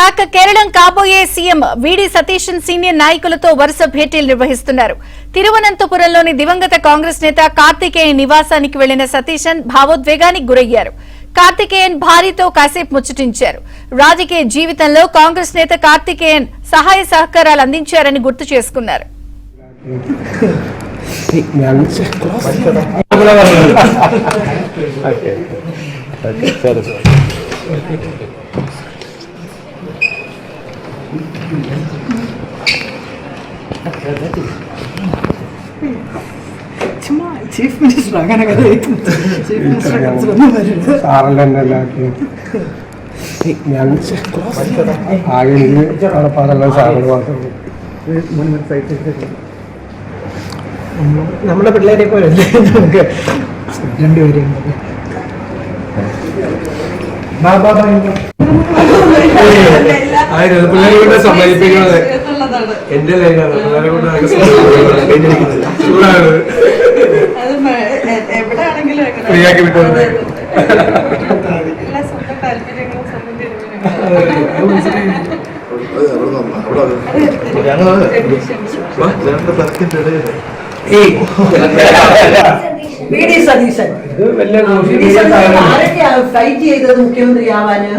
ఇక కేరళం కాబోయే సీఎం వీడి సతీశన్ సీనియర్ నాయకులతో వరుస భేటీలు నిర్వహిస్తున్నారు. తిరువనంతపురంలోని దివంగత కాంగ్రెస్ నేత కార్తికేయన్ నివాసానికి వెళ్లిన సతీశన్ భావోద్వేగానికి గురయ్యారు. కార్తికేయన్ భార్యతో కాసేపు ముచ్చటించారు. రాజకీయ జీవితంలో కాంగ్రెస్ నేత కార్తికేయన్ సహాయ సహకారాలు అందించారని గుర్తు చేసుకున్నారు. చీఫ్ మినిస్టర్ రాగానే కదా చీఫ్ మినిస్టర్ നമ്മുടെ പിള്ളേരെ പോലെ നമുക്ക് രണ്ടുപേരെയും പിള്ളേരെ കൊണ്ട് സമ്മതിപ്പിക്കുന്നത് എന്റെ ലൈനാണ്. പിള്ളേരെ കൊണ്ട് ചൂടാണ് ഫ്രീയാക്കി വിട്ടത്. ഫൈറ്റ് ചെയ്തത് മുഖ്യമന്ത്രിയാവാന്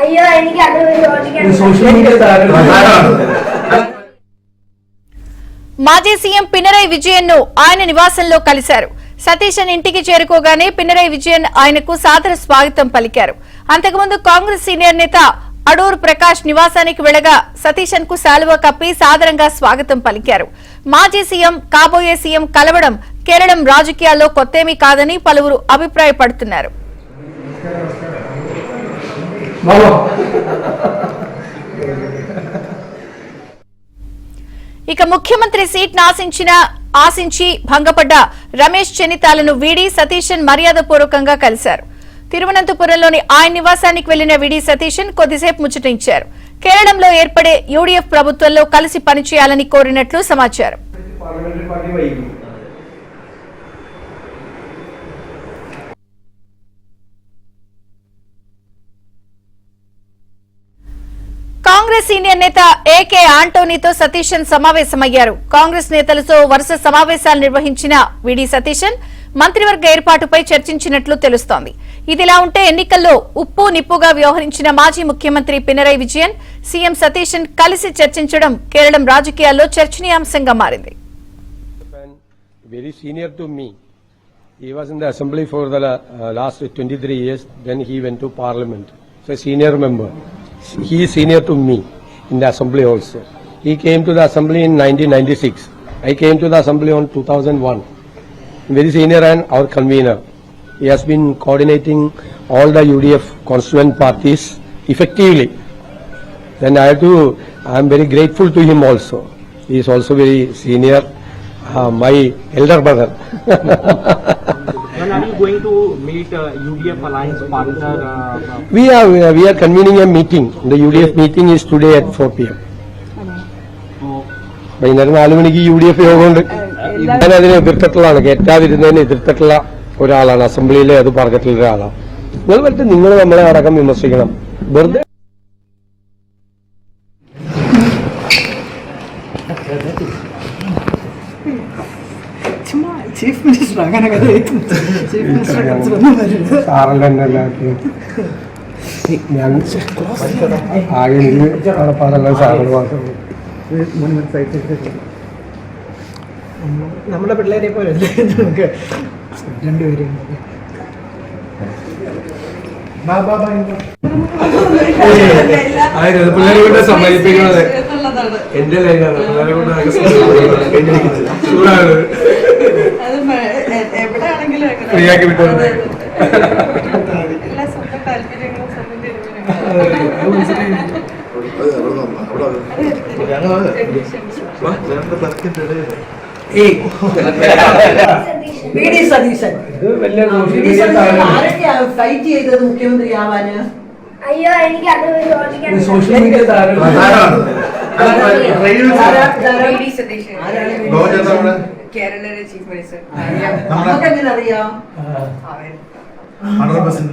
അയ്യോ എനിക്ക് സോഷ്യൽ മീഡിയ మాజీ సీఎం పినరయి విజయన్ ను ఆయన నివాసంలో కలిశారు. సతీశన్ ఇంటికి చేరుకోగానే పినరయి విజయన్ ఆయనకు సాదర స్వాగతం పలికారు. అంతకుముందు కాంగ్రెస్ సీనియర్ నేత అడూర్ ప్రకాష్ నివాసానికి వెళ్లగా సతీశన్ కు శాలువా కప్పి సాదరంగా స్వాగతం పలికారు. మాజీ సీఎం కాబోయే సీఎం కలవడం కేరళం రాజకీయాల్లో కొత్తేమీ కాదని పలువురు అభిప్రాయపడుతున్నారు. ఇక ముఖ్యమంత్రి సీట్ ఆశించి భంగపడ్డ రమేష్ చెన్నితాలను వీడి సతీశన్ మర్యాదపూర్వకంగా కలిశారు. తిరువనంతపురంలోని ఆయన నివాసానికి వెళ్లిన వీడి సతీశన్ కొద్దిసేపు ముచ్చటించారు. కేరళంలో ఏర్పడే యూడీఎఫ్ ప్రభుత్వంలో కలిసి పనిచేయాలని కోరినట్లు సమాచారం. కాంగ్రెస్ సీనియర్ నేత ఏకే ఆంటోనీతో సతీశన్ సమావేశమయ్యారు. కాంగ్రెస్ నేతలతో వరుస సమావేశాలు నిర్వహించిన వీడి సతీశన్ మంత్రివర్గ ఏర్పాటుపై చర్చించినట్లు తెలుస్తోంది. ఇదిలా ఉంటే ఎన్నికల్లో ఉప్పు నిప్పుగా వ్యవహరించిన మాజీ ముఖ్యమంత్రి పినరయి విజయన్ సీఎం సతీశన్ కలిసి చర్చించడం కేరళం రాజకీయాల్లో చర్చనీయాంశంగా మారింది. Very senior to me. He was in the assembly for the last 23 years. Then he went to parliament. So a senior member. He is senior to me in the assembly also. He came to the assembly in 1996. I came to the assembly on 2001. Very senior and our convener. He has been coordinating all the UDF constituent parties effectively. Then I am very grateful to him also. He is also very senior, my elder brother. When are you going to meet UDF alliance partner? We are convening a meeting. The UDF meeting is today at 4 p.m. വൈകുന്നേരം 4 മണിക്ക് UDF യോഗമുണ്ട്. ഞാൻ അതിനെ എതിർത്തിട്ടുള്ളതാണ്, കയറ്റാതിരുന്നതിന് എതിർത്തിട്ടുള്ള ഒരാളാണ്. അസംബ്ലിയിലെ അത് പറഞ്ഞിട്ടുള്ള ഒരാളാണ്. നിങ്ങൾ പറ്റും, നിങ്ങൾ നമ്മളെ അടക്കം വിമർശിക്കണം. വെറുതെ ചീഫ് മിനിസ്റ്റർ അങ്ങനെ కదా ചീഫ് മിനിസ്റ്റർ നമ്മുടെ പിള്ളേരെ പോലെ നമുക്ക് രണ്ടുപേരെയും പിള്ളേരെ കൊണ്ട് സമ്മതിപ്പിക്കുന്നത് എന്റെ ലൈനാണ്. പിള്ളേരെ കൊണ്ട് ചൂടാണ് ഫ്രീയാക്കി വിട്ടത്. ഫൈറ്റ് ചെയ്തത് മുഖ്യമന്ത്രിയാവാന് അയ്യോ എനിക്ക് social media Kerala chief minister നമുക്കെങ്ങനെ അറിയാം? 100%.